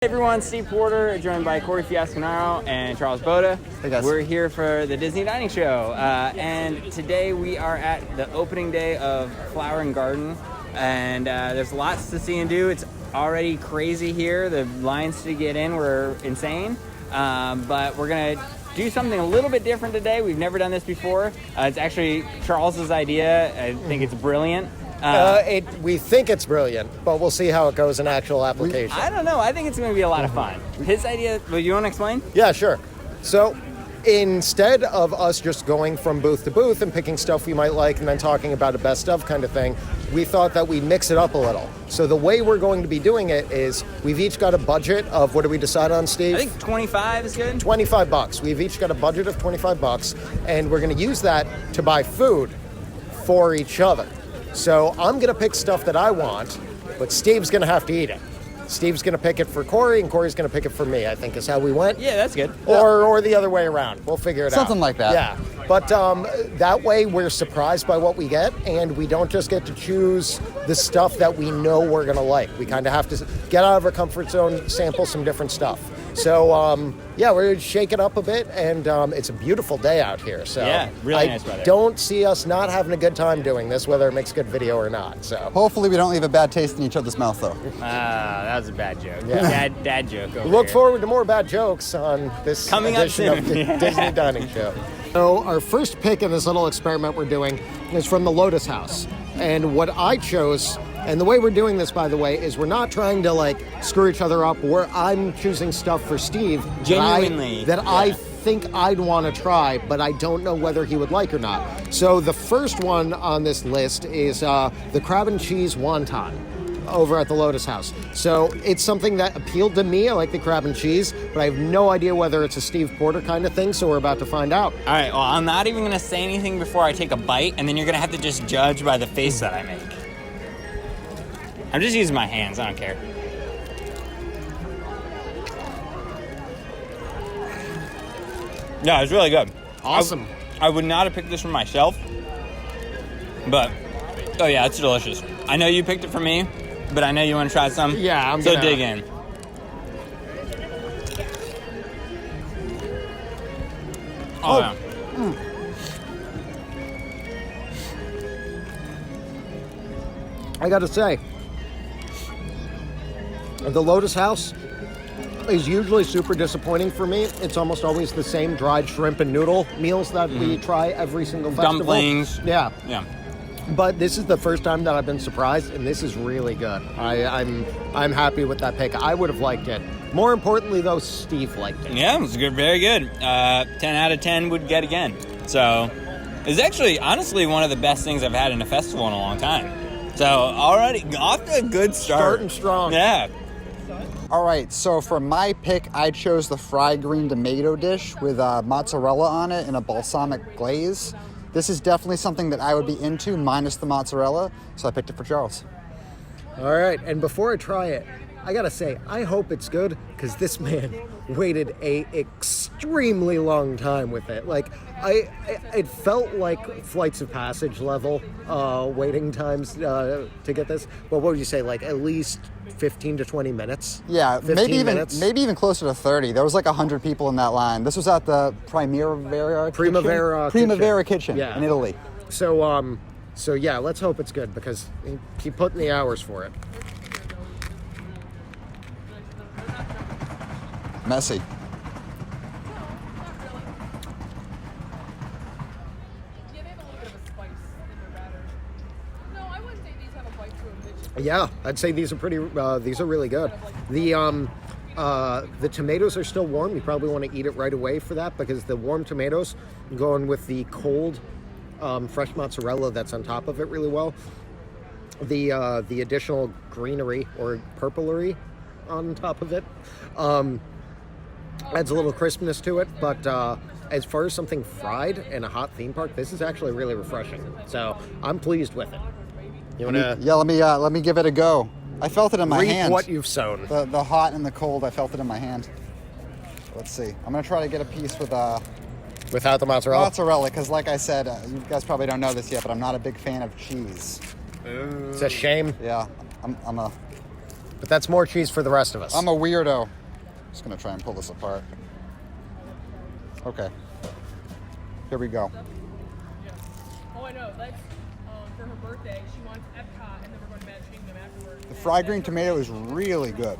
Hey everyone, Steve Porter, joined by Corey Fiasconoro and Charles Boda. Hey guys. We're here for the Disney Dining Show, and today we are at the opening day of Flower and Garden, and there's lots to see and do. It's already crazy here. The lines to get in were insane, but we're gonna do something a little bit different today. We've never done this before. It's actually Charles's idea. I think it's brilliant. We think it's brilliant, but we'll see how it goes in actual application. I don't know. I think it's going to be a lot of fun. His idea, well, you want to explain? Yeah, sure. So instead of us just going from booth to booth and picking stuff we might like and then talking about a best of kind of thing, we thought that we'd mix it up a little. So the way we're going to be doing it is we've each got a budget of, what do we decide on, Steve? I think 25 is good. $25. We've each got a budget of $25, and we're going to use that to buy food for each other. So I'm going to pick stuff that I want, but Steve's going to have to eat it. Steve's going to pick it for Corey, and Corey's going to pick it for me, I think is how we went. Yeah, that's good. Or the other way around. We'll figure it out. Something like that. Yeah. But that way we're surprised by what we get, and we don't just get to choose the stuff that we know we're going to like. We kind of have to get out of our comfort zone, sample some different stuff. So, yeah, we're shaking up a bit, and it's a beautiful day out here. So yeah, really nice weather. I don't see us not having a good time doing this, whether it makes good video or not. So Hopefully we don't leave a bad taste in each other's mouth, though. That was a bad joke. Yeah. Dad joke over Look here. forward to more bad jokes on this Coming up edition of the soon. Disney Dining Show. So our first pick in this little experiment we're doing is from the Lotus House. And what I chose, and the way we're doing this, by the way, is we're not trying to screw each other up. I'm choosing stuff for Steve Genuinely, that I think I'd want to try, but I don't know whether he would like or not. So the first one on this list is the crab and cheese wonton over at the Lotus House. So it's something that appealed to me. I like the crab and cheese, but I have no idea whether it's a Steve Porter kind of thing, so we're about to find out. All right, well, I'm not even going to say anything before I take a bite, and then you're going to have to just judge by the face that I make. I'm just using my hands. I don't care. Yeah, it's really good. Awesome. I would not have picked this for myself, but, oh yeah, it's delicious. I know you picked it for me, but I know you want to try some. Yeah, I'm so gonna dig in. Oh, yeah. I gotta say, the Lotus House is usually super disappointing for me. It's almost always the same dried shrimp and noodle meals that we try every single festival. Dumplings. Yeah. Yeah. But this is the first time that I've been surprised, and this is really good. I'm happy with that pick. I would have liked it. More importantly, though, Steve liked it. Yeah, it was good, very good. 10 out of 10 would get again. So it's actually, honestly, one of the best things I've had in a festival in a long time. So already off to a good start. Starting strong. Yeah. All right, so for my pick, I chose the fried green tomato dish with mozzarella on it and a balsamic glaze. This is definitely something that I would be into, minus the mozzarella, so I picked it for Charles. All right, and before I try it, I gotta say, I hope it's good, because this man waited a extremely long time with it. It felt like Flights of Passage level waiting times to get this. But what would you say, at least 15 to 20 minutes? Yeah, 15 minutes? maybe even closer to 30. There was 100 people in that line. This was at the Primavera Kitchen Yeah. in Italy. So yeah, let's hope it's good, because keep putting the hours for it. Messy. Yeah, I'd say these are really good. The tomatoes are still warm. You probably want to eat it right away for that, because the warm tomatoes go in with the cold fresh mozzarella that's on top of it really well. The additional greenery or purplery on top of it adds a little crispness to it, but as far as something fried in a hot theme park, this is actually really refreshing. So I'm pleased with it. You wanna? Yeah, let me give it a go. I felt it in my hand. Reap what you've sown. The hot and the cold, I felt it in my hand. Let's see. I'm gonna try to get a piece with Without the mozzarella? mozzarella, because like I said, you guys probably don't know this yet, but I'm not a big fan of cheese. It's a shame. Yeah, I'm a But that's more cheese for the rest of us. I'm a weirdo. Just gonna try and pull this apart. Okay. Here we go. Oh, I know. Let's, for her birthday, she wants Epcot, and then we're going to Magic Kingdom afterwards. The fried green tomato is really good.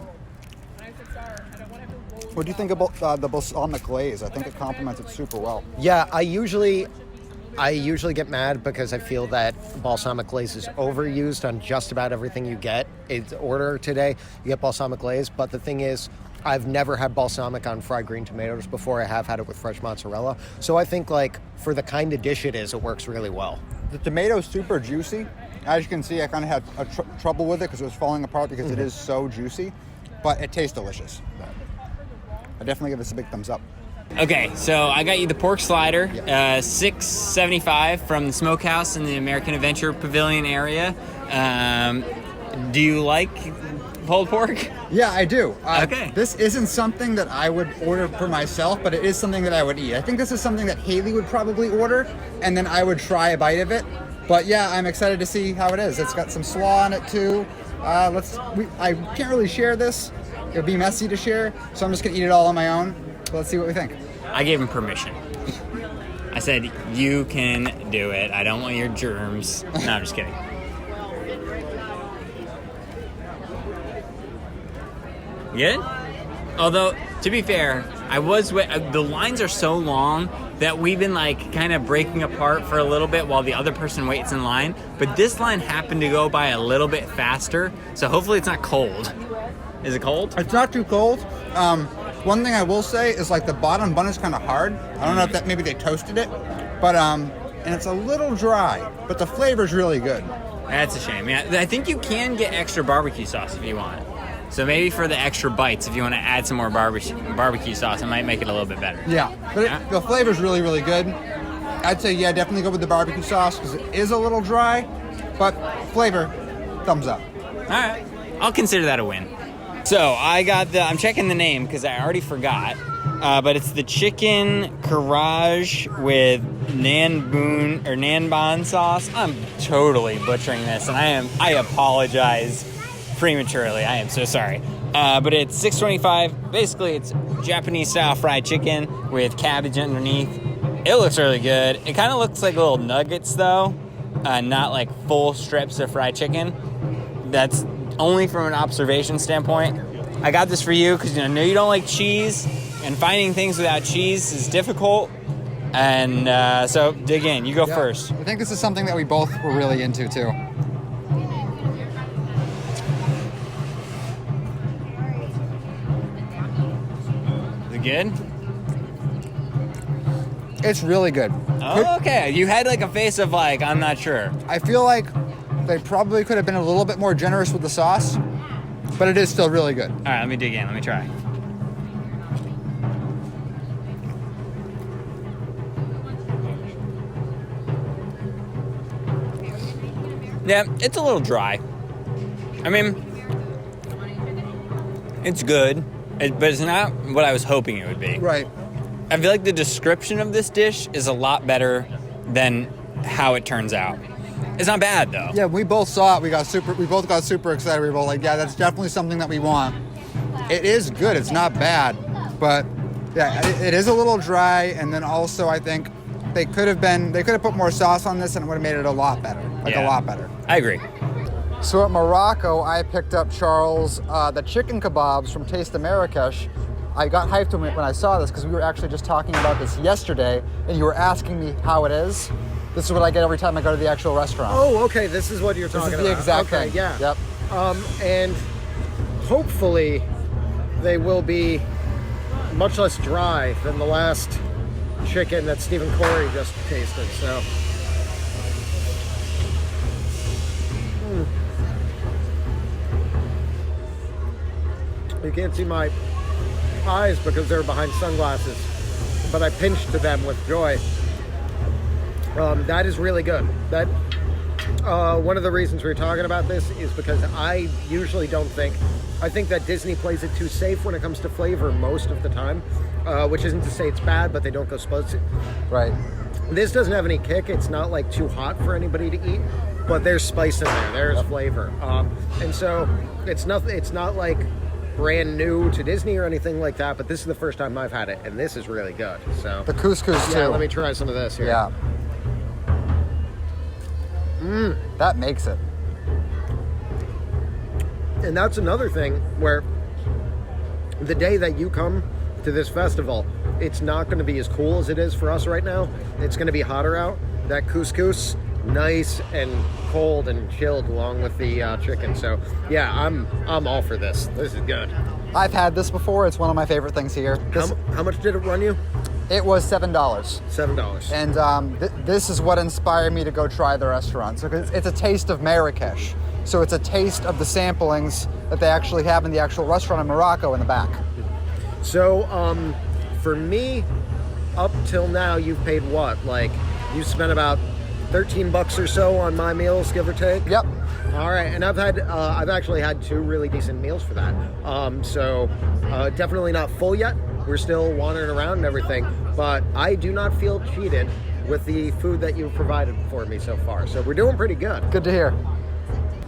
And I said, sorry, I don't want to have to roll. What do you think about the balsamic glaze? I think it complements it super well. Yeah, I usually get mad because I feel that balsamic glaze is overused on just about everything you get. It's order today, you get balsamic glaze, but the thing is, I've never had balsamic on fried green tomatoes before. I have had it with fresh mozzarella. So I think, like, for the kind of dish it is, it works really well. The tomato's super juicy. As you can see, I kind of had trouble with it because it was falling apart because it is so juicy, but it tastes delicious. I definitely give this a big thumbs up. Okay, so I got you the pork slider, $6.75 from the Smokehouse in the American Adventure Pavilion area. Do you like pulled pork? Yeah, I do. Okay. This isn't something that I would order for myself, but it is something that I would eat. I think this is something that Haley would probably order, and then I would try a bite of it. But yeah, I'm excited to see how it is. It's got some slaw on it too. I can't really share this. It would be messy to share, so I'm just gonna eat it all on my own. So let's see what we think. I gave him permission. I said, you can do it. I don't want your germs. No, I'm just kidding. Good? Although, to be fair, the lines are so long that we've been like kind of breaking apart for a little bit while the other person waits in line. But this line happened to go by a little bit faster, so hopefully it's not cold. Is it cold? It's not too cold. One thing I will say is like the bottom bun is kind of hard. I don't know if that maybe they toasted it, but and it's a little dry, but the flavor's really good. That's a shame. Yeah, I think you can get extra barbecue sauce if you want. So maybe for the extra bites, if you want to add some more barbecue sauce, it might make it a little bit better. Yeah, but the flavor's really, really good. I'd say, yeah, definitely go with the barbecue sauce because it is a little dry, but flavor, thumbs up. All right, I'll consider that a win. So I'm checking the name because I already forgot, but it's the chicken karaage with nanban sauce. I'm totally butchering this, and I apologize prematurely. I am so sorry. But it's $6.25. Basically, it's Japanese-style fried chicken with cabbage underneath. It looks really good. It kind of looks like little nuggets, though, not like full strips of fried chicken. That's only from an observation standpoint. I got this for you because I know you don't like cheese, and finding things without cheese is difficult. And so dig in. You go first. I think this is something that we both were really into, too. Good? It's really good. Oh, okay. You had like a face of like, I'm not sure. I feel like they probably could have been a little bit more generous with the sauce, but it is still really good. All right, let me dig in. Let me try. Yeah, it's a little dry. I mean, it's good. But it's not what I was hoping it would be. Right. I feel like the description of this dish is a lot better than how it turns out. It's not bad though. Yeah, we both saw it. We both got super excited. We were both like, yeah, that's definitely something that we want. It is good. It's not bad, but yeah, it is a little dry. And then also, I think they could have put more sauce on this, and it would have made it a lot better. A lot better. I agree. So at Morocco, I picked up Charles the chicken kebabs from Taste of Marrakesh. I got hyped when I saw this because we were actually just talking about this yesterday, and you were asking me how it is. This is what I get every time I go to the actual restaurant. Oh, okay. This is what you're talking about. This is the exact thing. Yeah. Yep. And hopefully they will be much less dry than the last chicken that Stephen Corey just tasted. So. You can't see my eyes because they're behind sunglasses, but I pinched to them with joy. That is really good. That one of the reasons we're talking about this is because I usually I think that Disney plays it too safe when it comes to flavor most of the time, which isn't to say it's bad, but they don't go spicy. Right. This doesn't have any kick. It's not like too hot for anybody to eat. but there's spice in there. There's flavor. And so it's not like brand new to Disney or anything like that, but this is the first time I've had it, and this is really good. So The couscous, yeah, too. let me try some of this here. Yeah. That makes it. And that's another thing where the day that you come to this festival, it's not going to be as cool as it is for us right now. It's going to be hotter out. That couscous, nice and cold and chilled along with the chicken. So yeah, I'm all for this. This is good. I've had this before. It's one of my favorite things here. How much did it run you? It was $7. $7. And this is what inspired me to go try the restaurant. So it's a taste of Marrakesh. So it's a taste of the samplings that they actually have in the actual restaurant in Morocco in the back. So for me, up till now, you've paid what? Like, you spent about $13 or so on my meals, give or take? Yep. All right, and I've actually had 2 really decent meals for that. So definitely not full yet. We're still wandering around and everything, but I do not feel cheated with the food that you've provided for me so far. So we're doing pretty good. Good to hear.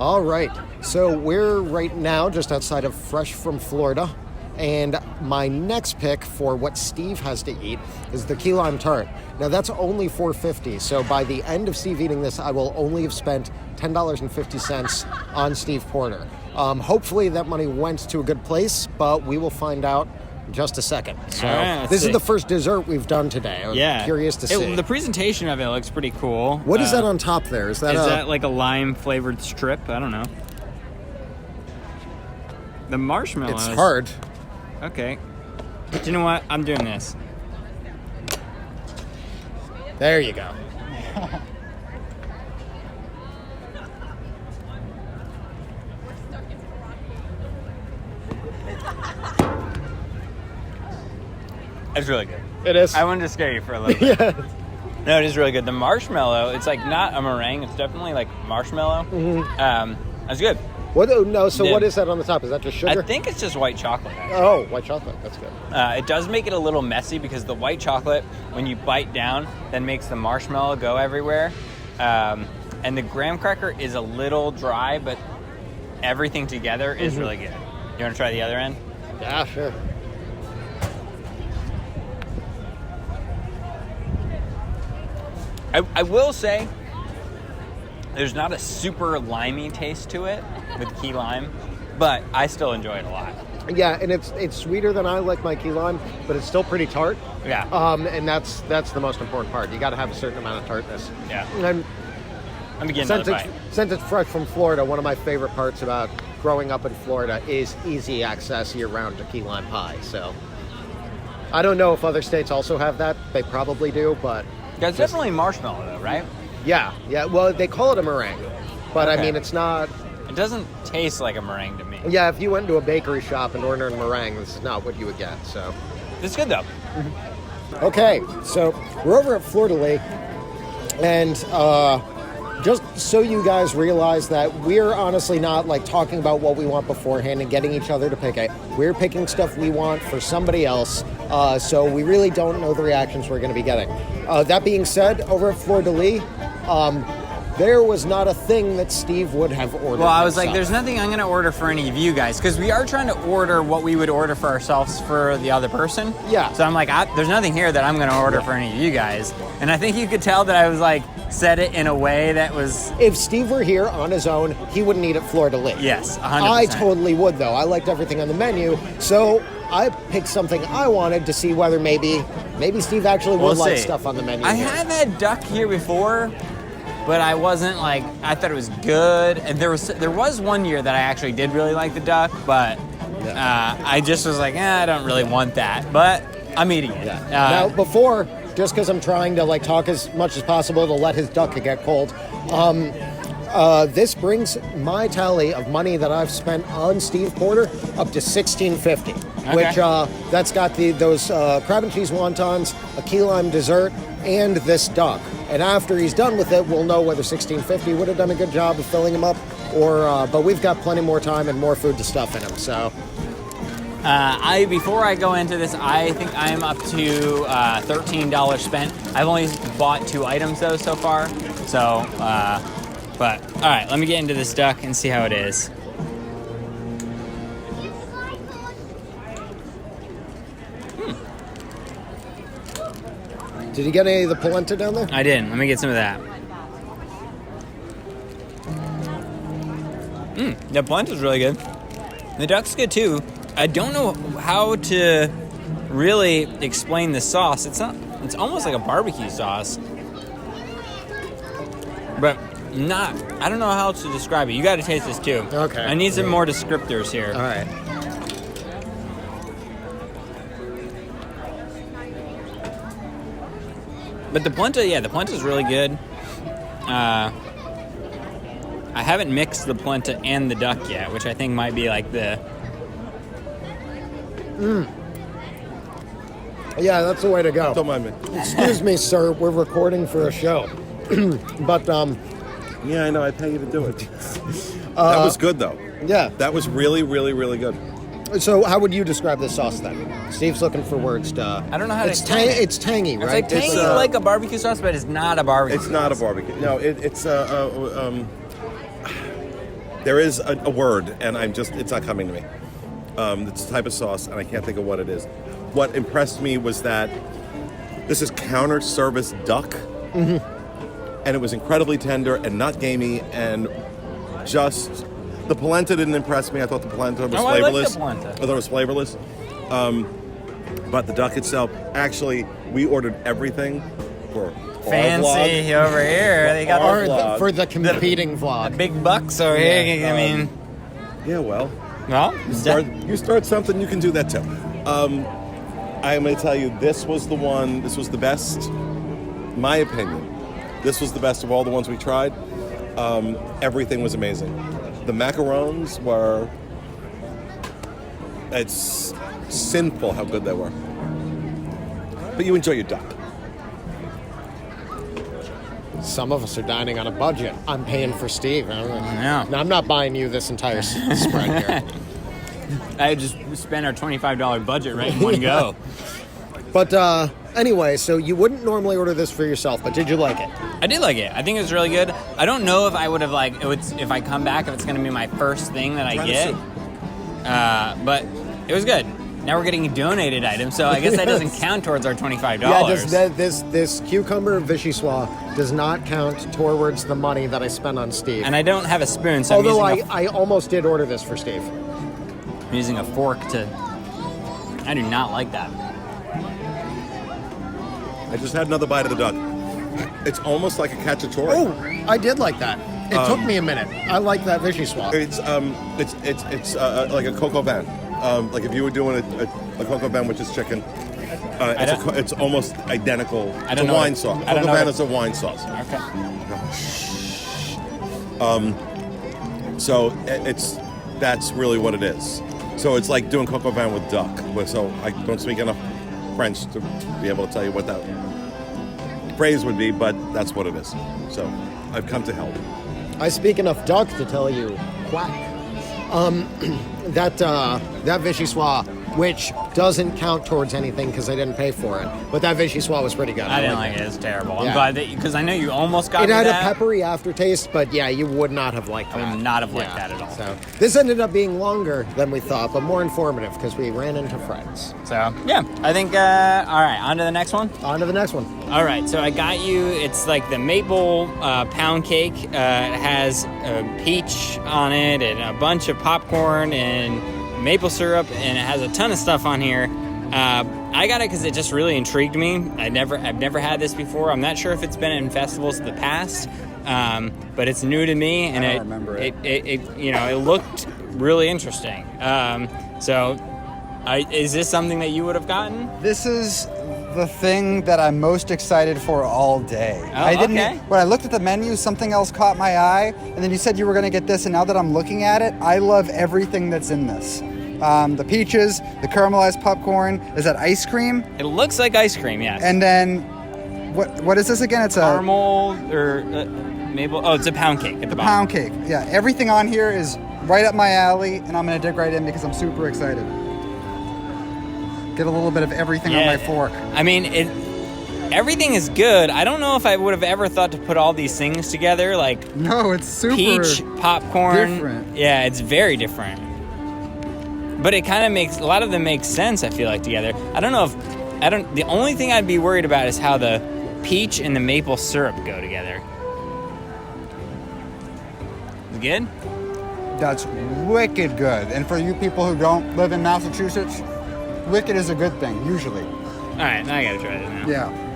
All right, so we're right now just outside of Fresh from Florida, and my next pick for what Steve has to eat is the key lime tart. Now that's only $4.50, so by the end of Steve eating this, I will only have spent $10.50 on Steve Porter. Hopefully that money went to a good place, but we will find out in just a second. So All right, let's this see. is the first dessert we've done today. I'm curious to see. The presentation of it looks pretty cool. What is that on top there? Is that like a lime flavored strip? I don't know. The marshmallow. It's hard. Okay. But you know what? I'm doing this. There you go. It's really good. It is. I wanted to scare you for a little bit. Yeah. No, it is really good. The marshmallow, it's like not a meringue. It's definitely like marshmallow. That's good. What? Oh, no. So Yeah. what is that on the top? Is that just sugar? I think it's just white chocolate. Actually. Oh, white chocolate. That's good. It does make it a little messy because the white chocolate, when you bite down, then makes the marshmallow go everywhere. And the graham cracker is a little dry, but everything together is really good. You want to try the other end? Yeah, sure. I will say there's not a super limey taste to it with key lime, but I still enjoy it a lot. Yeah, and it's sweeter than I like my key lime, but it's still pretty tart. Yeah. And that's the most important part. You got to have a certain amount of tartness. Yeah. And Let me get another bite. since it's fresh from Florida, one of my favorite parts about growing up in Florida is easy access year-round to key lime pie. So I don't know if other states also have that. They probably do, but It's definitely marshmallow though, right? yeah. Well, they call it a meringue, but I Okay. mean it's not. It doesn't taste like a meringue to me. Yeah, if you went to a bakery shop and ordered a meringue, this is not what you would get. So. It's good though. Okay, so we're over at Fleur de Lis, and just so you guys realize that we're honestly not like talking about what we want beforehand and getting each other to pick it. We're picking stuff we want for somebody else, so we really don't know the reactions we're going to be getting. That being said, over at Fleur de Lis, there was not a thing that Steve would have ordered. Well, I was like, himself. there's nothing I'm going to order for any of you guys because we are trying to order what we would order for ourselves for the other person. Yeah. So I'm like, there's nothing here that I'm going to order for any of you guys. And I think you could tell that I was like, said it in a way that was... If Steve were here on his own, he wouldn't eat at Fleur de Lis. Yes, 100%. I totally would, though. I liked everything on the menu, so I picked something I wanted to see whether maybe Steve actually would like stuff on the menu. I here. have had duck here before, but I wasn't like, I thought it was good. And there was one year that I actually did really like the duck, but I just was like, I don't really want that. But I'm eating it. Yeah. Now, before, just because I'm trying to like talk as much as possible to let his duck get cold, this brings my tally of money that I've spent on Steve Porter up to $16.50, which that's got those crab and cheese wontons, a key lime dessert, and this duck. And after he's done with it, we'll know whether $16.50 would have done a good job of filling him up, or but we've got plenty more time and more food to stuff in him. So. Before I go into this, I think I'm up to $13 spent. I've only bought 2 items though so far, so but But, all right, let me get into this duck and see how it is. Did you get any of the polenta down there? I didn't. Let me get some of that. The polenta's really good. The duck's good too. I don't know how to really explain the sauce. It's almost like a barbecue sauce. But I don't know how to describe it. You got to taste this too. Okay. I need some more descriptors here. All right. But the polenta's really good. I haven't mixed the polenta and the duck yet, which I think might be like the... Yeah, that's the way to go. Don't mind me. Excuse me, sir. We're recording for a show. But, Yeah, I know. I pay you to do it. That was good, though. yeah. That was really, really, really good. So how would you describe this sauce then? Steve's looking for words to... I don't know how to explain it. It's tangy, It's right? like tangy like a barbecue sauce, but it's not a barbecue It's not a sauce. barbecue. No, it's there is a word, and it's not coming to me. It's a type of sauce, and I can't think of what it is. What impressed me was that this is counter service duck, and it was incredibly tender and not gamey, and just the polenta didn't impress me. I thought the polenta was Oh, I like the flavorless. polenta. I thought it was flavorless. But the duck itself, actually, we ordered everything for our vlog. Fancy over here. They got Or vlog. for the competing the vlog. big bucks over here. I mean, Yeah, well, well, you start something, you can do that too. I'm going to tell you, this was the best, my opinion. This was the best of all the ones we tried. Everything was amazing. The macarons were, it's sinful how good they were. But you enjoy your duck. Some of us are dining on a budget. I'm paying for Steve. Yeah. Now, I'm not buying you this entire spread here. I just spent our $25 budget right in one go. But anyway, so you wouldn't normally order this for yourself, but did you like it? I did like it. I think it was really good. I don't know if I would have if I come back, if it's going to be my first thing that I Try the get. soup. But it was good. Now we're getting donated items, so I guess that doesn't count towards our $25. Yeah, this cucumber vichyssoise does not count towards the money that I spent on Steve. And I don't have a spoon, so Although I'm I almost did order this for Steve. I'm using a fork to... I do not like that. I just had another bite of the duck. It's almost like a cacciatore. Oh, I did like that. It took me a minute. I like that vichyssoise. It's like a coq au vin. Like if you were doing a coq au vin, which is chicken, it's almost identical I to don't know wine what- sauce. I Coq don't au know vin what- is a wine sauce. Okay. So that's really what it is. So it's like doing coq au vin with duck. So I don't speak enough French to be able to tell you what that phrase would be, but that's what it is. So I've come to help. I speak enough duck to tell you quack. That vichyssoise, which doesn't count towards anything because I didn't pay for it, but that vichyssoise was pretty good. I didn't like it. It's terrible. I'm Yeah. glad that... Because I know you almost got It me had that. a peppery aftertaste, but yeah, you would not have liked I that. would not have liked that at all. So this ended up being longer than we thought, but more informative because we ran into friends. So, yeah. I think... all right, on to the next one. On to the next one. All right, so I got you, it's like the maple pound cake. It has peach on it and a bunch of popcorn and maple syrup, and it has a ton of stuff on here. I got it because it just really intrigued me. I've never had this before. I'm not sure if it's been in festivals in the past, but it's new to me, and I don't remember it. It looked really interesting. Is this something that you would have gotten? This is the thing that I'm most excited for all day. Okay. When I looked at the menu, something else caught my eye, and then you said you were going to get this, and now that I'm looking at it, I love everything that's in this. The peaches, the caramelized popcorn, is that ice cream? It looks like ice cream, yes. And then, what is this again? It's a caramel or maple. Oh, it's a pound cake at the bottom. pound cake. Yeah, everything on here is right up my alley, and I'm going to dig right in because I'm super excited. Get a little bit of everything on my fork. I mean, everything is good. I don't know if I would have ever thought to put all these things together, like No, it's super peach, popcorn. different. Yeah, it's very different. But it kind of makes, a lot of them make sense, I feel like, together. I don't know if, the only thing I'd be worried about is how the peach and the maple syrup go together. Is it good? That's wicked good. And for you people who don't live in Massachusetts, wicked is a good thing, usually. All right, now I gotta try this now. Yeah.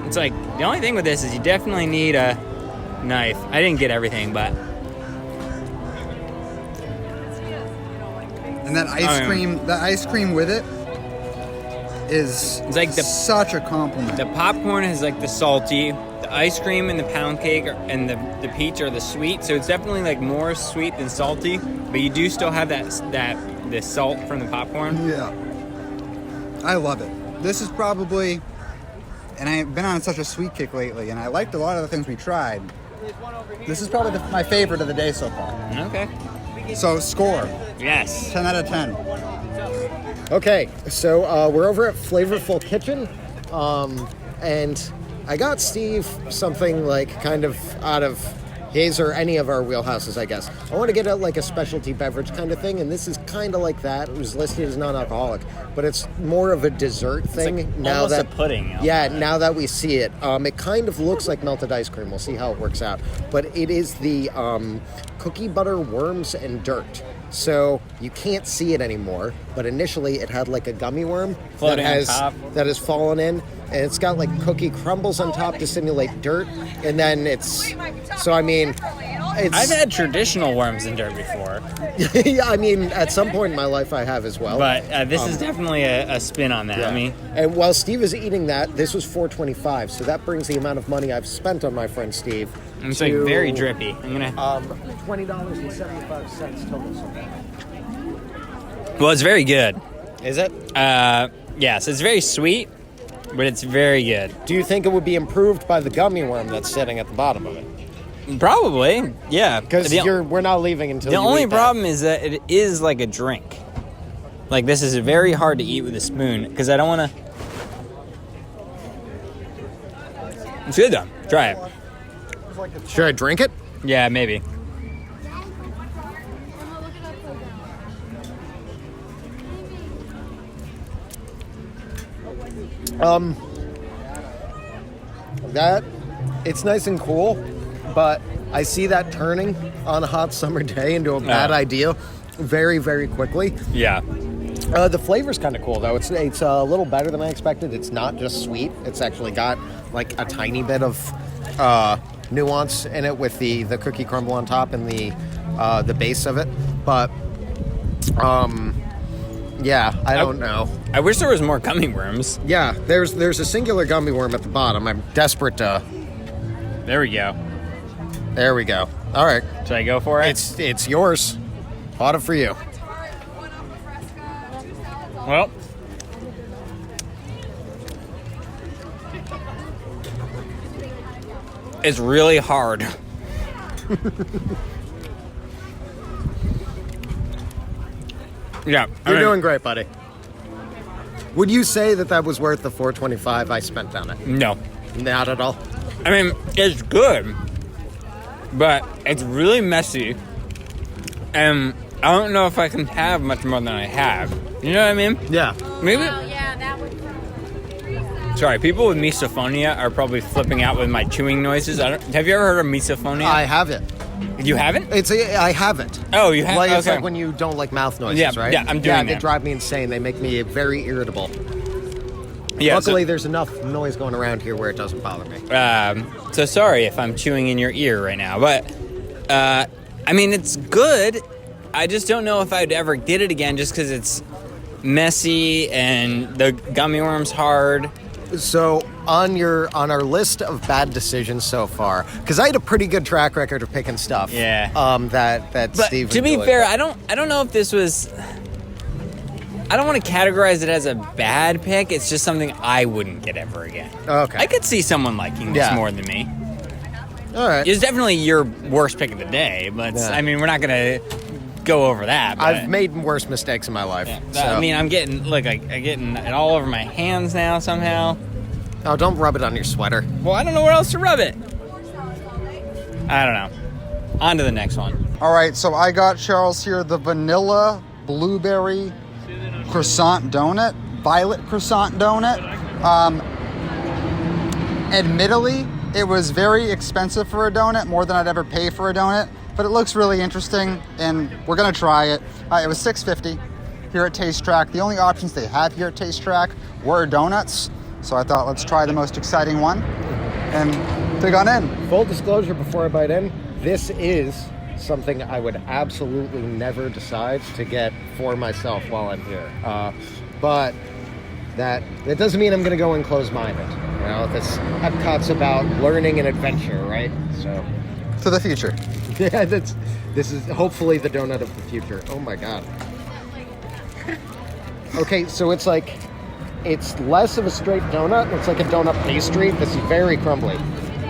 It's like, the only thing with this is you definitely need a knife. I didn't get everything, but And that ice cream with it is It's like such a compliment. the popcorn is like the salty, the ice cream and the pound cake and the peach are the sweet. So it's definitely like more sweet than salty, but you do still have the salt from the popcorn. Yeah. I love it. This is probably, and I've been on such a sweet kick lately, and I liked a lot of the things we tried. This is probably my favorite of the day so far. Okay. So score, Yes. 10 out of 10. Okay, so we're over at Flavorful Kitchen, and I got Steve something like kind of out of his or any of our wheelhouses, I guess. I want to get like a specialty beverage kind of thing, and this is kind of like that. It was listed as non-alcoholic, but it's more of a dessert thing. Like almost a pudding. You know? Yeah, now that we see it, it kind of looks like melted ice cream. We'll see how it works out. But it is the cookie butter worms and dirt. So you can't see it anymore, but initially it had like a gummy worm Floating on top. that has fallen in, and it's got like cookie crumbles on top to simulate dirt, and then it's, so I mean, it's, I've had traditional worms and dirt before, yeah, I mean, at some point in my life I have as well. but this is definitely a spin on that. Yeah. I mean, And while Steve is eating that, this was $4.25, so that brings the amount of money I've spent on my friend Steve. it's like very drippy. I'm gonna. $20.75 total. Well, it's very good. Is it? Yes, it's very sweet, but it's very good. Do you think it would be improved by the gummy worm that's sitting at the bottom of it? Probably, yeah. Because we're not leaving until The you only eat that. problem is that it is like a drink. Like, this is very hard to eat with a spoon because I don't want to. It's good though. Try it. Should I drink it? Yeah, maybe. That, it's nice and cool, but I see that turning on a hot summer day into a bad idea very, very quickly. Yeah. The flavor's kind of cool, though. It's a little better than I expected. It's not just sweet. It's actually got, like, a tiny bit of nuance in it with the cookie crumble on top and the base of it. But, yeah, I don't know. I wish there was more gummy worms. Yeah, there's a singular gummy worm at the bottom. I'm desperate to... There we go. There we go. All right. Should I go for it? It's yours. Bought it for you. Well, it's really hard. Yeah, You're doing great, buddy. Would you say that was worth the $4.25 I spent on it? No, Not at all. I mean it's good, but it's really messy, and I don't know if I can have much more than I have. You know what I mean? Yeah. Maybe. Oh, yeah, that would. Sorry, people with misophonia are probably flipping out with my chewing noises. Have you ever heard of misophonia? I haven't. You haven't? I haven't. Oh, you have? Like, it's Okay. like when you don't like mouth noises, Yeah, right? yeah, I'm doing Yeah, they that. drive me insane. They make me very irritable. Yeah, Luckily, there's enough noise going around here where it doesn't bother me. so sorry if I'm chewing in your ear right now, but I mean it's good. I just don't know if I'd ever get it again, just because it's messy and the gummy worm's hard. So on our list of bad decisions so far, because I had a pretty good track record of picking stuff. Yeah. That But Steve. to be enjoyed. fair, I don't know if this was. I don't want to categorize it as a bad pick. It's just something I wouldn't get ever again. Okay. I could see someone liking this Yeah. more than me. All right. It's definitely your worst pick of the day, but Yeah. I mean, we're not gonna go over that. But I've made worse mistakes in my life. yeah, So. I mean, I'm getting it all over my hands now somehow. Oh, don't rub it on your sweater. Well, I don't know where else to rub it. I don't know. On to the next one. All right, so I got Charles here the vanilla blueberry croissant donut, violet croissant donut. Admittedly, it was very expensive for a donut, more than I'd ever pay for a donut, but it looks really interesting, and we're gonna try it. It was $6.50 here at Taste Track. The only options they have here at Taste Track were donuts, so I thought let's try the most exciting one and dig on in. Full disclosure before I bite in, this is something I would absolutely never decide to get for myself while I'm here. But that doesn't mean I'm going to go in closed-minded. You know, this Epcot's about learning and adventure, right? So, To the future. yeah, this is hopefully the donut of the future. Oh my god. Okay, so it's less of a straight donut. It's like a donut pastry. This is very crumbly.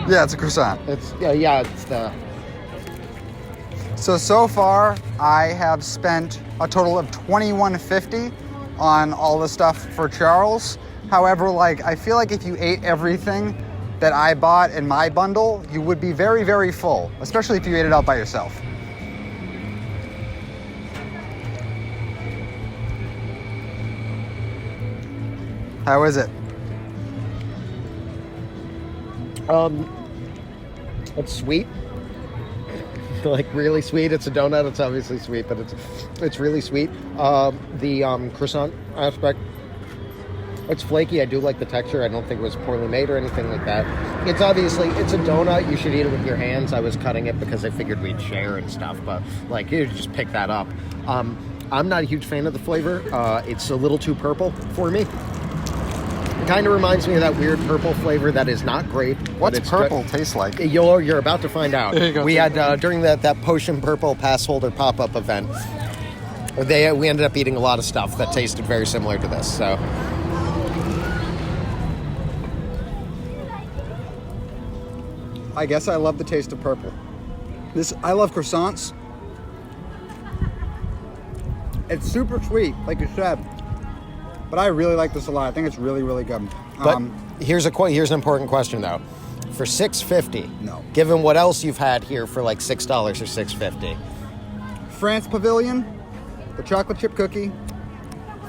Yeah, it's a croissant. It's the. So far, I have spent a total of $21.50 on all the stuff for Charles. However, I feel like if you ate everything that I bought in my bundle, you would be very, very full, especially if you ate it out by yourself. How is it? It's sweet. Like really sweet. It's a donut. It's obviously sweet, but it's really sweet. The croissant aspect, it's flaky. I do like the texture. I don't think it was poorly made or anything like that. It's a donut. You should eat it with your hands. I was cutting it because I figured we'd share and stuff, but you just pick that up. I'm not a huge fan of the flavor. It's a little too purple for me. It kind of reminds me of that weird purple flavor that is not great. What's purple taste like? You're about to find out. There you go. We had during that Potion Purple pass holder pop-up event, we ended up eating a lot of stuff that tasted very similar to this. So I guess I love the taste of purple. I love croissants. It's super sweet, like you said. But I really like this a lot. I think it's really, really good. But here's an important question though. For $6.50, no. Given what else you've had here for like $6 or $6.50. France Pavilion, the chocolate chip cookie,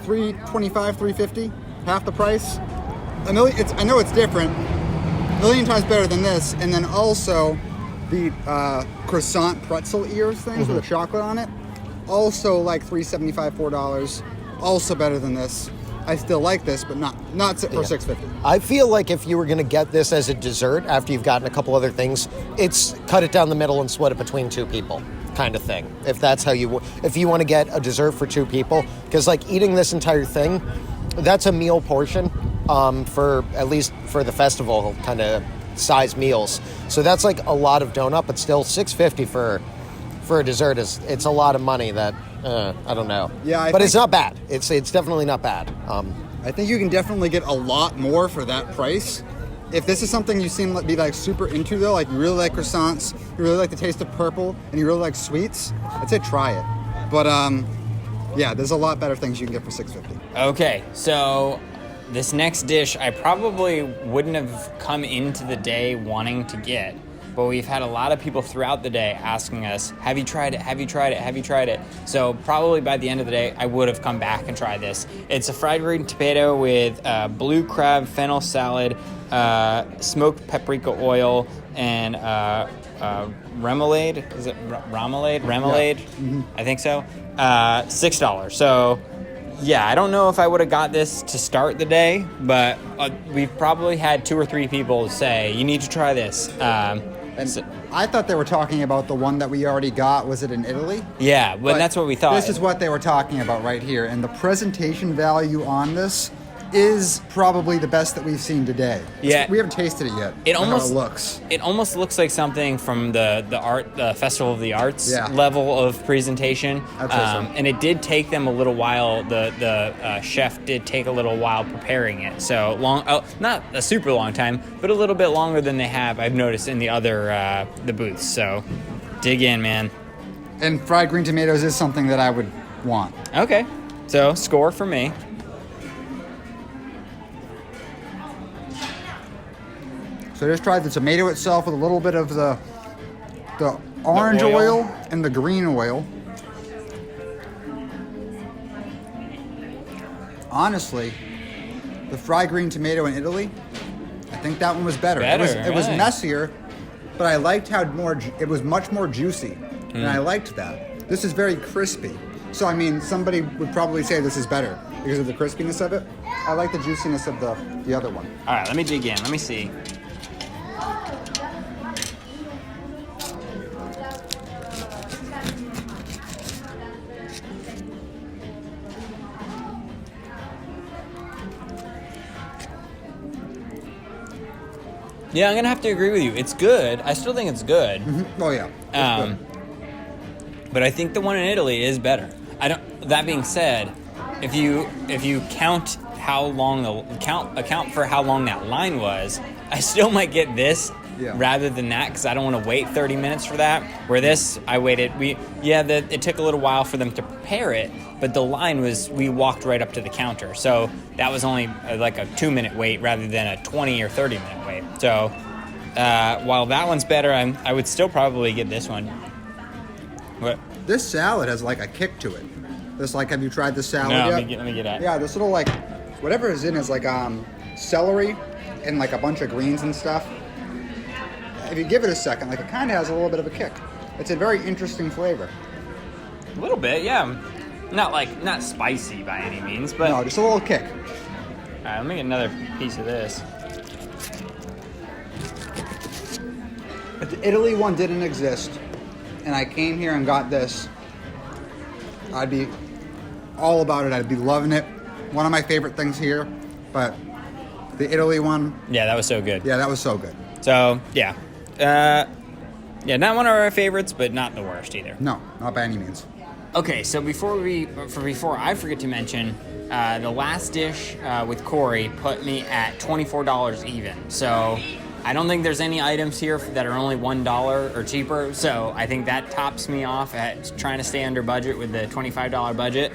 $3.25, $3.50, half the price. I know it's different. A million times better than this. And then also the croissant pretzel ears things with the chocolate on it. Also like $3.75, $4. Also better than this. I still like this, but not for $6.50. I feel like if you were going to get this as a dessert after you've gotten a couple other things, it's cut it down the middle and split it between two people kind of thing. If that's if you want to get a dessert for two people, because eating this entire thing, that's a meal portion for at least for the festival kind of size meals. So that's a lot of donut, but still $6.50 for a dessert it's a lot of money that I don't know. Yeah, but it's not bad. It's definitely not bad. I think you can definitely get a lot more for that price. If this is something you seem to be super into though, you really like croissants, you really like the taste of purple, and you really like sweets, I'd say try it. But there's a lot better things you can get for $6.50. Okay, so this next dish I probably wouldn't have come into the day wanting to get, but we've had a lot of people throughout the day asking us, have you tried it? Have you tried it? Have you tried it? So probably by the end of the day, I would have come back and tried this. It's a fried green potato with blue crab fennel salad, smoked paprika oil, and remoulade. Is it remoulade? Remoulade? Yeah. Mm-hmm. I think so. $6. So yeah, I don't know if I would have got this to start the day, but we've probably had 2 or 3 people say, you need to try this. I thought they were talking about the one that we already got. Was it in Italy? Yeah, but that's what we thought. This is what they were talking about right here. And the presentation value on this is probably the best that we've seen today. Yeah. We haven't tasted it yet. It almost looks. It almost looks like something from the Festival of the Arts level of presentation. And it did take them a little while. The chef did take a little while preparing it. So not a super long time, but a little bit longer than they have, I've noticed, in the other the booths. So dig in, man. And fried green tomatoes is something that I would want. Okay, so score for me. So just try the tomato itself with a little bit of the orange oil. oil and the green oil. Honestly, the fried green tomato in Italy, I think that one was better. It was really? messier, but I liked how it was much more juicy, and I liked that. This is very crispy. So I mean, somebody would probably say this is better because of the crispiness of it. I like the juiciness of the other one. All right, let me dig in. Let me see. Yeah, I'm gonna have to agree with you. It's good. I still think it's good. Mm-hmm. Oh yeah. It's good. But I think the one in Italy is better. I don't. That being said, if you count how long account for how long that line was, I still might get this rather than that because I don't want to wait 30 minutes for that. Where this, I waited. It took a little while for them to prepare it, but the line was we walked right up to the counter, so that was only like a 2-minute wait rather than a 20 or 30-minute wait. So while that one's better, I would still probably get this one. What? This salad has like a kick to it. Have you tried this salad No, yet? let me get at it. Yeah, this little like, whatever is in is like celery and like a bunch of greens and stuff. If you give it a second, like it kind of has a little bit of a kick. It's a very interesting flavor. A little bit, yeah. Not spicy by any means, but No, just a little kick. All right, let me get another piece of this. If the Italy one didn't exist, and I came here and got this, I'd be all about it. I'd be loving it. One of my favorite things here, but the Italy one, Yeah, that was so good. yeah, that was so good. So yeah, not one of our favorites, but not the worst either. No, not by any means. Okay, so before I forget to mention, the last dish with Corey put me at $24 even. So I don't think there's any items here that are only $1 or cheaper. So I think that tops me off at trying to stay under budget with the $25 budget.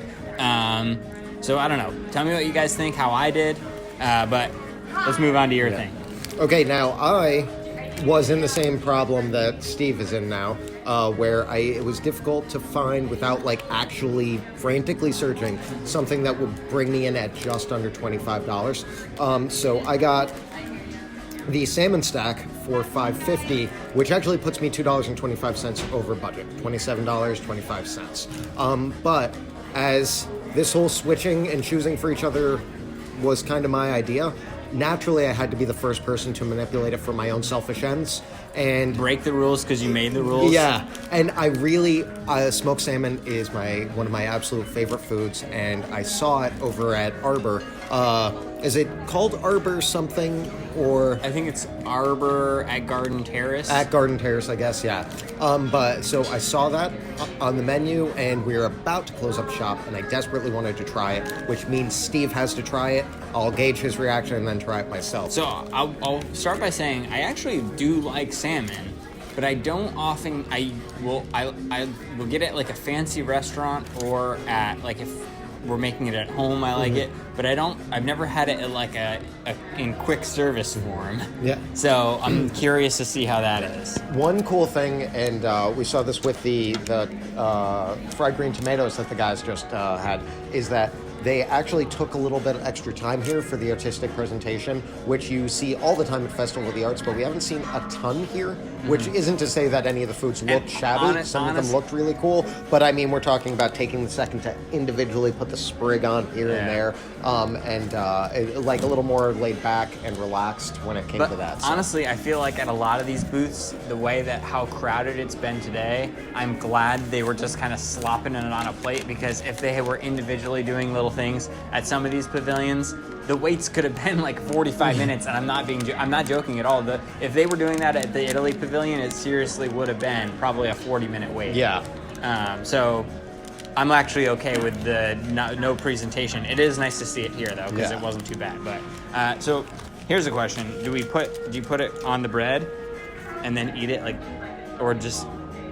So I don't know. Tell me what you guys think, how I did. But let's move on to your thing. Okay, now I was in the same problem that Steve is in now, where it was difficult to find without like actually frantically searching something that would bring me in at just under $25. So I got the salmon stack for $5.50, which actually puts me $2.25 over budget, $27.25. But as this whole switching and choosing for each other was kind of my idea, naturally I had to be the first person to manipulate it for my own selfish ends and break the rules because you made the rules. Yeah, and I really smoked salmon is one of my absolute favorite foods, and I saw it over at Arbor. Is it called Arbor something, or I think it's Arbor at Garden Terrace. At Garden Terrace, I guess, yeah. But so I saw that on the menu, and we were about to close up shop, and I desperately wanted to try it, which means Steve has to try it. I'll gauge his reaction and then try it myself. So I'll start by saying I actually do like salmon, but I don't often. I will get it at like a fancy restaurant or at like if we're making it at home. I like it, but I've never had it at like in quick service form. Yeah. So I'm curious to see how that is. One cool thing, and we saw this with the fried green tomatoes that the guys just had, is that they actually took a little bit of extra time here for the artistic presentation, which you see all the time at Festival of the Arts, but we haven't seen a ton here, which isn't to say that any of the foods looked shabby. Some of them looked really cool, but I mean, we're talking about taking the second to individually put the sprig on here and there, like a little more laid back and relaxed when it came to that. So. Honestly, I feel like at a lot of these booths, the way that how crowded it's been today, I'm glad they were just kind of slopping it on a plate, because if they were individually doing little things at some of these pavilions, the waits could have been like 45 minutes, and I'm not joking at all. If they were doing that at the Italy pavilion, it seriously would have been probably a 40-minute wait. Yeah. So I'm actually okay with the no presentation. It is nice to see it here though, because it wasn't too bad. But so here's a question: do you put it on the bread and then eat it, like, or just?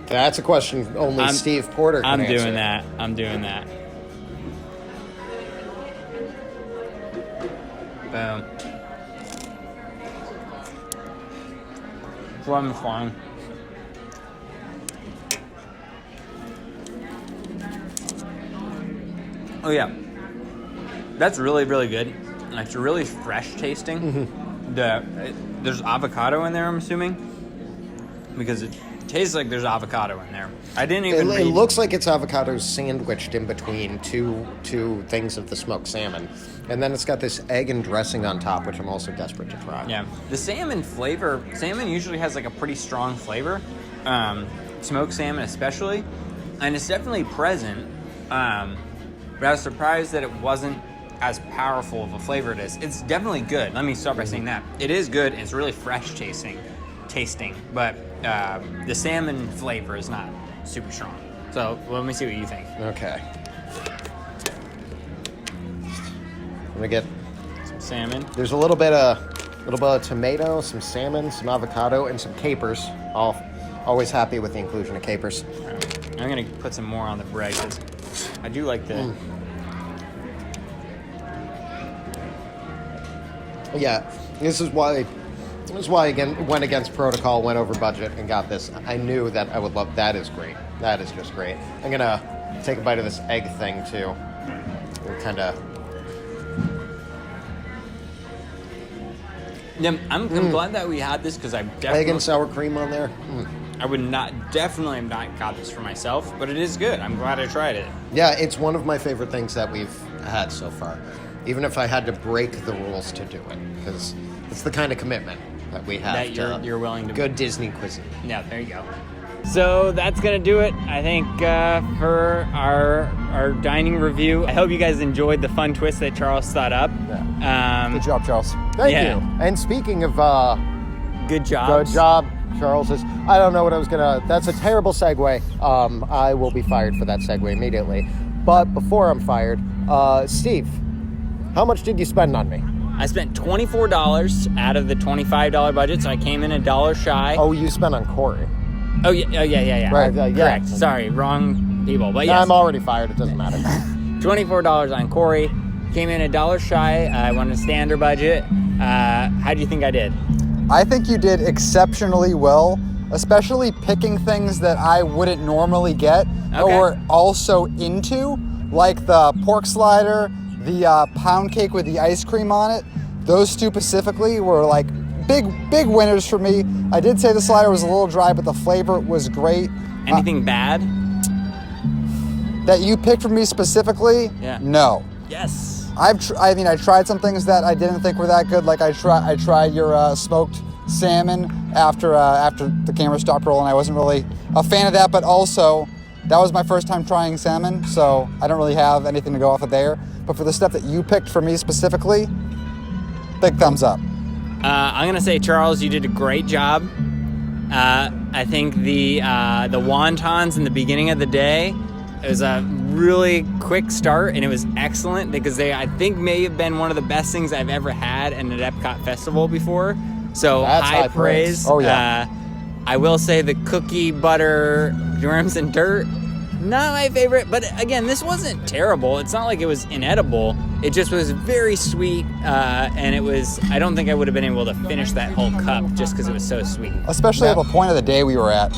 That's a question only Steve Porter can answer. I'm doing that. Boom. It's lemon flying. Oh yeah, that's really, really good. Like, it's really fresh tasting. There's avocado in there, I'm assuming, because it tastes like there's avocado in there. I didn't even. It looks like it's avocado sandwiched in between two things of the smoked salmon, and then it's got this egg and dressing on top, which I'm also desperate to try. Yeah, the salmon flavor. Salmon usually has like a pretty strong flavor, smoked salmon especially, and it's definitely present. But I was surprised that it wasn't as powerful of a flavor it is. It's definitely good. Let me start by saying that. It is good, and it's really fresh tasting, but the salmon flavor is not super strong. So let me see what you think. Okay. I'm gonna get Some salmon. There's a little bit of tomato, some salmon, some avocado, and some capers. Always happy with the inclusion of capers. I'm gonna put some more on the bread because I do like the. Yeah, this is why again went against protocol, went over budget, and got this. I knew that I would love. That is great. That is just great. I'm gonna take a bite of this egg thing too. Kind of. Yeah, I'm glad that we had this because I definitely Egg and sour cream on there. I would definitely have not got this for myself, but it is good. I'm glad I tried it. Yeah, it's one of my favorite things that we've had so far. Even if I had to break the rules to do it, because it's the kind of commitment that we have. That you're willing to. Good Disney cuisine. Yeah, there you go. So that's gonna do it, I think, for our dining review. I hope you guys enjoyed the fun twist that Charles thought up. Yeah. Good job, Charles. Thank you. And speaking of good job. Good job, Charles. I don't know what I was gonna. That's a terrible segue. I will be fired for that segue immediately. But before I'm fired, Steve, how much did you spend on me? I spent $24 out of the $25 budget, so I came in $1 shy. Oh, you spent on Corey. Oh yeah. Right, correct. Sorry, wrong people. But yes. I'm already fired. It doesn't matter. $24 on Corey. Came in $1 shy. I went a standard budget. How do you think I did? I think you did exceptionally well, especially picking things that I wouldn't normally get or also into, like the pork slider, the pound cake with the ice cream on it. Those two specifically were like big winners for me. I did say the slider was a little dry, but the flavor was great. Anything bad? That you picked for me specifically? Yeah. No. Yes. I tried some things that I didn't think were that good. Like I tried your smoked salmon after the camera stopped rolling. I wasn't really a fan of that, but also that was my first time trying salmon, so I don't really have anything to go off of there. But for the stuff that you picked for me specifically, big thumbs up. I'm gonna say, Charles, you did a great job. I think the wontons in the beginning of the day, it was a really quick start, and it was excellent because they, I think, may have been one of the best things I've ever had in an Epcot festival before. So that's high praise. Oh yeah. I will say the cookie butter germs and dirt, not my favorite, but again, this wasn't terrible. It's not like it was inedible. It just was very sweet, and it was, I don't think I would have been able to finish that whole cup just because it was so sweet. Especially at the point of the day we were at.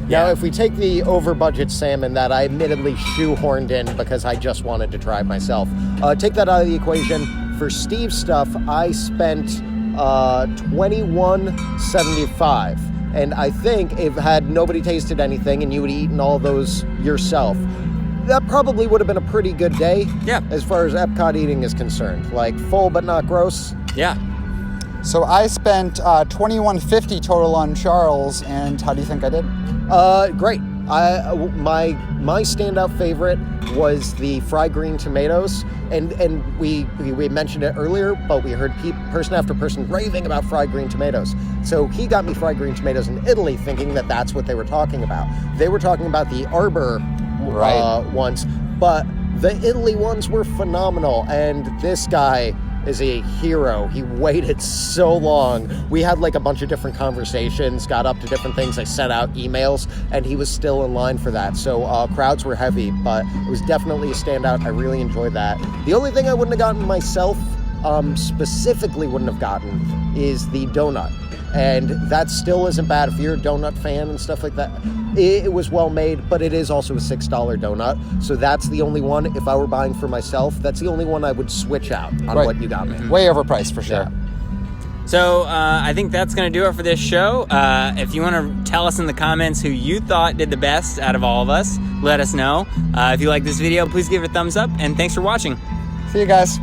Now, if we take the over-budget salmon that I admittedly shoehorned in because I just wanted to try it myself, take that out of the equation. For Steve's stuff, I spent $21.75. And I think if had nobody tasted anything and you had eaten all those yourself, that probably would have been a pretty good day. Yeah. As far as Epcot eating is concerned. Like, full but not gross. Yeah. So I spent $21.50 total on Charles, and how do you think I did? Great. My standout favorite was the fried green tomatoes, and we mentioned it earlier, but we heard person after person raving about fried green tomatoes. So he got me fried green tomatoes in Italy, thinking that that's what they were talking about. They were talking about the Arbor ones, but the Italy ones were phenomenal, and this guy is a hero. He waited so long. We had like a bunch of different conversations, got up to different things. I sent out emails, and he was still in line for that. So crowds were heavy, but it was definitely a standout. I really enjoyed that. The only thing I wouldn't have gotten myself, specifically wouldn't have gotten, is the donut. And that still isn't bad if you're a donut fan and stuff like that. It was well made, but it is also a $6 donut. So that's the only one, if I were buying for myself, that's the only one I would switch out on what you got me. Way overpriced for sure. Yeah. So I think that's going to do it for this show. If you want to tell us in the comments who you thought did the best out of all of us, let us know. If you like this video, please give it a thumbs up, and thanks for watching. See you guys.